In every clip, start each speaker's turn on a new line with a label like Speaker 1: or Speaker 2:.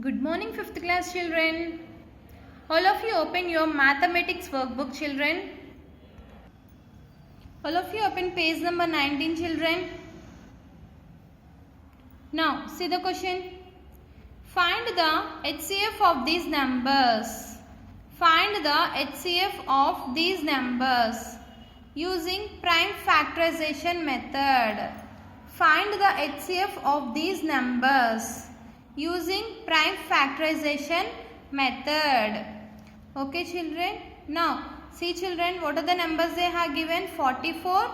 Speaker 1: Good morning, 5th class children. All of you open your mathematics workbook, children. All of you open page number 19, children. Now, see the question. Find the HCF of these numbers. Find the HCF of these numbers using prime factorization method. Find the HCF of these numbers using prime factorization method. Okay, children. Now, see, children, what are the numbers they have given? 44,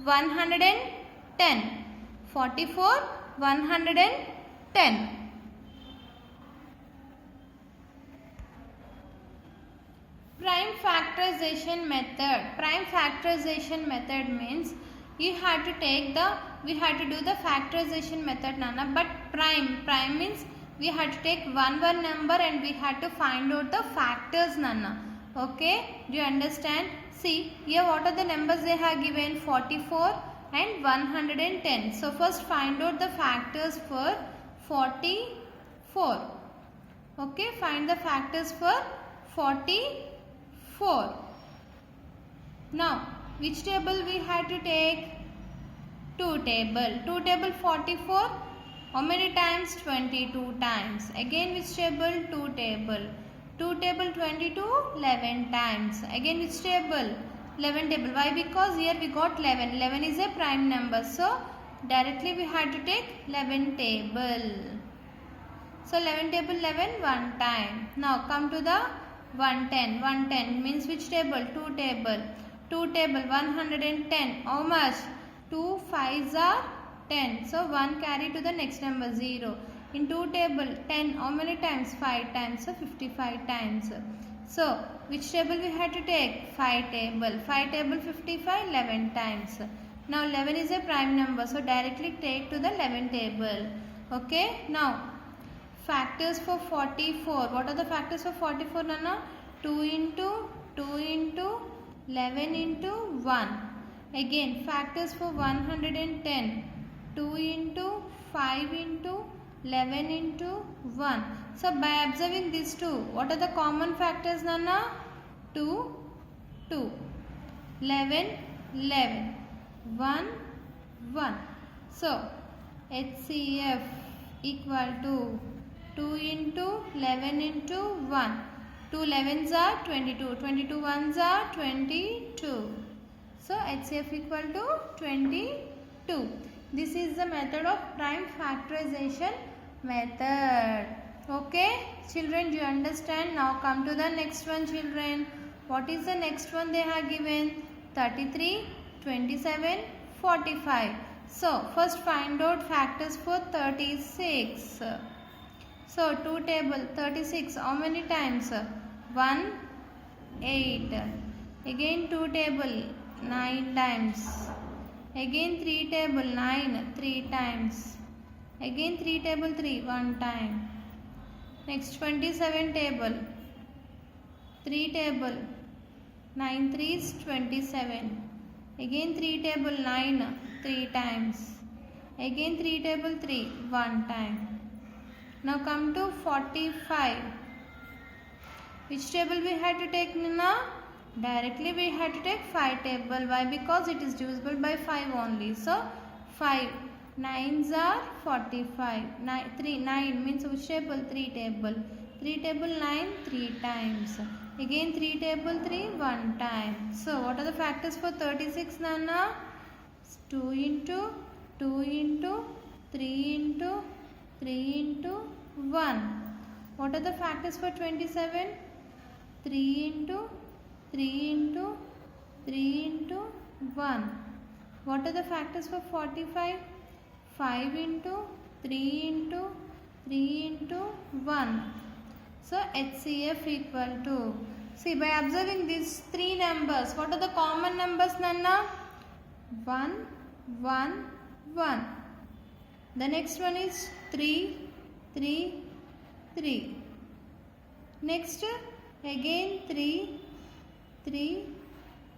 Speaker 1: 110. 44, 110. Prime factorization method. Prime factorization method means we had to do the factorization method, Nana. But prime means we had to take one number and we had to find out the factors, Nana. Okay, do you understand? See, here what are the numbers they have given? 44 and 110. So first find out the factors for 44. Okay, find the factors for 44. Now, which table we had to take? 2 table. 2 table 44. How many times? 22 times. Again which table? 2 table. 2 table 22, 11 times. Again which table? 11 table. Why? Because here we got 11. 11 is a prime number. So, directly we had to take 11 table. So, 11 table 11 one time. Now, come to the 110. 110 means which table? 2 table. 2 table 110. How much? 2 5s are 10. So 1 carry to the next number 0. In 2 table 10. How many times? 5 times. So 55 times. So which table we had to take? 5 table. 5 table 55 11 times. Now 11 is a prime number. So directly take to the 11 table. Okay. Now factors for 44. What are the factors for 44, Nana? 2 into 11 into 1. Again, factors for 110. 2 into 5 into 11 into 1. So, by observing these two, what are the common factors, Nana? 2, 2. 11, 11. 1, 1. So, HCF equal to 2 into 11 into 1. 2 11s are 22. 22 1s are 22. So, HCF equal to 22. This is the method of prime factorization method. Okay, children, do you understand? Now, come to the next one, children. What is the next one they have given? 33, 27, 45. So, first find out factors for 36. So, 2 table 36. How many times? 1, 8. Again 2 table 9 times. Again 3 table 9 3 times. Again 3 table 3 1 time. Next 27 table 3 table 9 3s 27. Again 3 table 9 3 times. Again 3 table 3 1 time. Now come to 45. Which table we had to take, Nina? Directly we had to take 5 table. Why? Because it is divisible by 5 only. So 5. 9s are 45. 9 means which table? 3 table. 3 table 9 3 times. Again 3 table 3 1 time. So what are the factors for 36, Nana? 2 into 2 into 3 into 3 into 1. What are the factors for 27? 3 into 3 into 3 into 1. What are the factors for 45? 5 into 3 into 3 into 1. So HCF equal to, see, by observing these three numbers, what are the common numbers, Nana? 1, 1, 1. The next one is 3, 3, 3. Next, again 3, 3,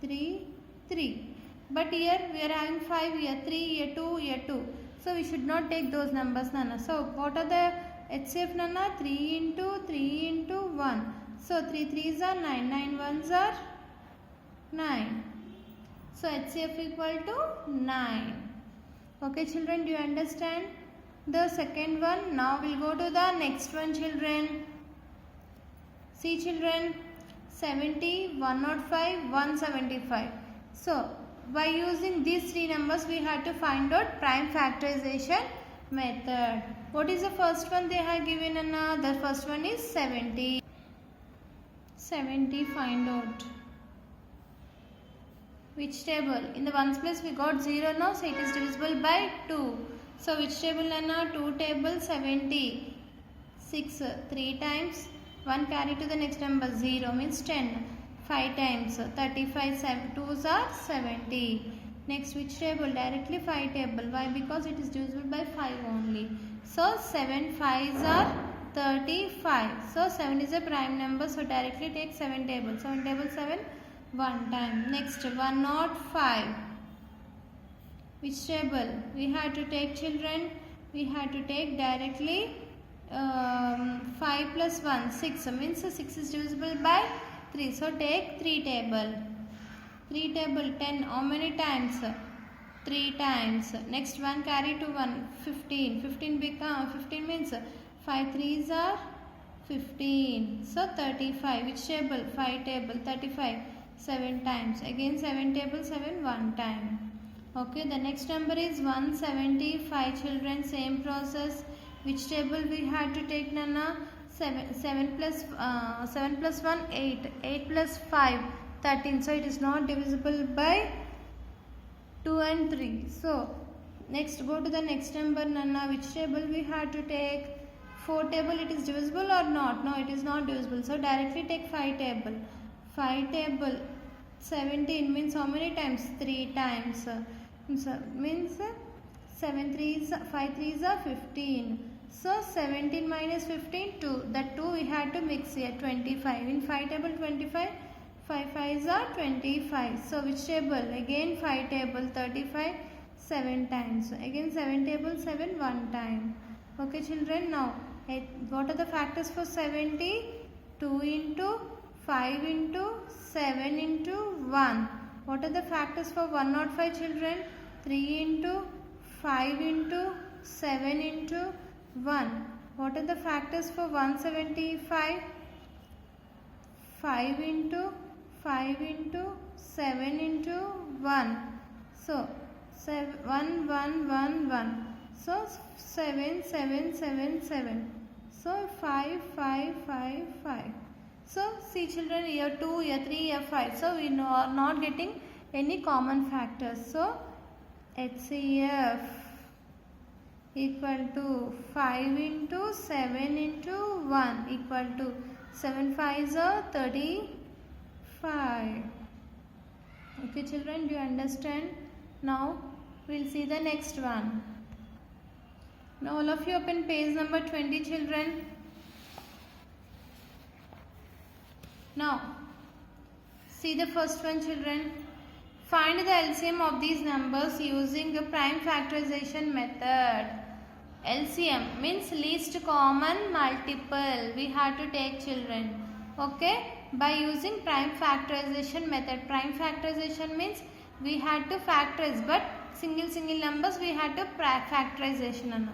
Speaker 1: 3, 3. But here we are having 5 here, 3 here, 2 here, 2. So we should not take those numbers, Nana. So what are the HCF nana 3 into 3 into 1. So 3 3s are 9, 9 1s are 9. So HCF equal to 9. Okay children, do you understand the second one? Now we'll go to the next one children. See children, 70, 105, 175. So by using these three numbers we have to find out prime factorization method. What is the first one they have given? The first one is 70. 70 find out. Which table? In the ones place we got 0 now, so it is divisible by 2. So which table? 2 table 70. 6 3 times. 1 carry to the next number 0 means 10. 5 times 35, 7 2s are 70. Next which table? Directly 5 table. Why? Because it is divisible by 5 only. So 7 5s are 35. So 7 is a prime number. So directly take 7 table. 7 table 7 1 time. Next 105. Which table? We have to take children. We have to take directly 5 plus 1 6 means 6 is divisible by 3. So take 3 table. 3 table 10. How many times? 3 times. Next 1 carry to 1 15. 15 means 5 3s are 15. So 35. Which table? 5 table 35. 7 times. Again 7 table 7 1 time. Okay, the next number is 175 children. Same process. Which table we had to take Nana? 7 plus 1 8. 8 plus 5 13. So it is not divisible by 2 and 3. So next go to the next number Nana. Which table we had to take? 4 table it is divisible or not? No, it is not divisible. So directly take 5 table. 5 table 17 means how many times? 3 times. So means 7 3s 5 3s are 15. So 17 minus 15 2. That 2 we had to mix here 25. In 5 table 25. 5 5s are 25. So which table? Again 5 table 35 7 times. Again 7 table 7 1 time. Okay children, now what are the factors for 70? 2 into 5 into 7 into 1. What are the factors for 105 children? 3 into 5 into 7 into 1. What are the factors for 175? 5 into 5 into 7 into 1. So 1 1 1 1. So 7 7 7 7. So 5 5 5 5. So see children, here 2, here 3, here 5. So we are not getting any common factors. So HCF equal to 5 into 7 into 1 equal to 7 5s are 35. Okay children, do you understand? Now we will see the next one. Now all of you open page number 20 children. Now see the first one children. Find the LCM of these numbers using the prime factorization method. LCM means least common multiple. We have to take children. Okay, by using prime factorization method. Prime factorization means we had to factorize, but single numbers we had to factorization.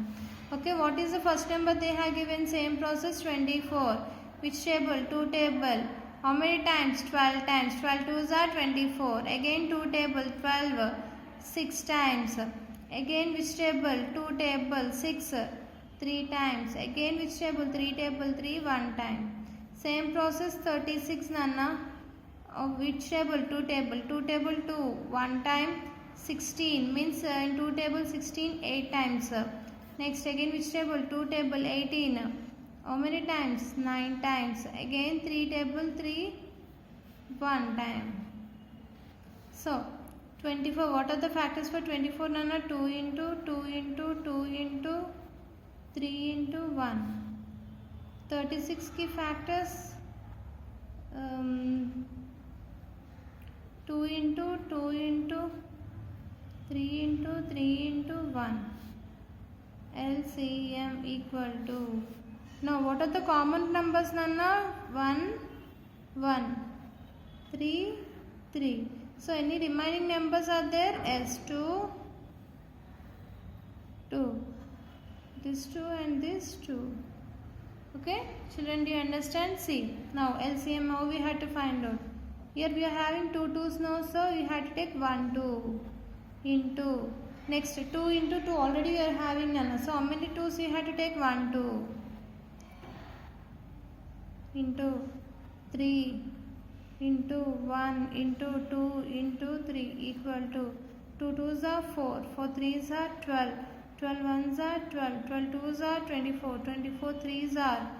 Speaker 1: Okay, what is the first number they have given? Same process 24. Which table? 2 table. How many times? 12 times. 12 2s are 24. Again 2 table 12. 6 times. Again which table? 2 table 6. 3 times. Again which table? 3 table 3 1 time. Same process 36 Nana. Of which table? 2 table. 2 table 2 1 time. 16 means in 2 table 16 8 times. Next again which table? 2 table 18. How many times? 9 times. Again 3 table 3 1 time. So 24. What are the factors for 24 Nana? 2 into 2 into 2 into 3 into 1. 36 key factors. 2 into 2 into 3 into 3 into 1. LCM equal to Now what are the common numbers, Nana? 1, 1, 3, 3. So any remaining numbers are there? S 2, 2. This 2 and this 2. Okay, children, do you understand? See, now LCM how we had to find out. Here we are having 2 2's now, so we had to take 1 2 into, next 2 into 2 already we are having, Nana. So how many 2's we had to take? 1 2 into 3 into 1 into 2 into 3 equal to 2 2's are 4, 4 3's are 12, 12 1's are 12, 12 2's are 24, 24 3's are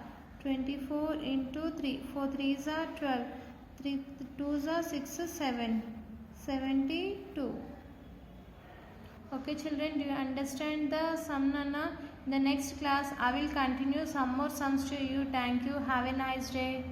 Speaker 1: 24 into 3, 4 3's are 12, 3 2's are 6, 7, 72. Okay, children, do you understand the sum, Nana? In the next class I will continue some more sums to you. Thank you. Have a nice day.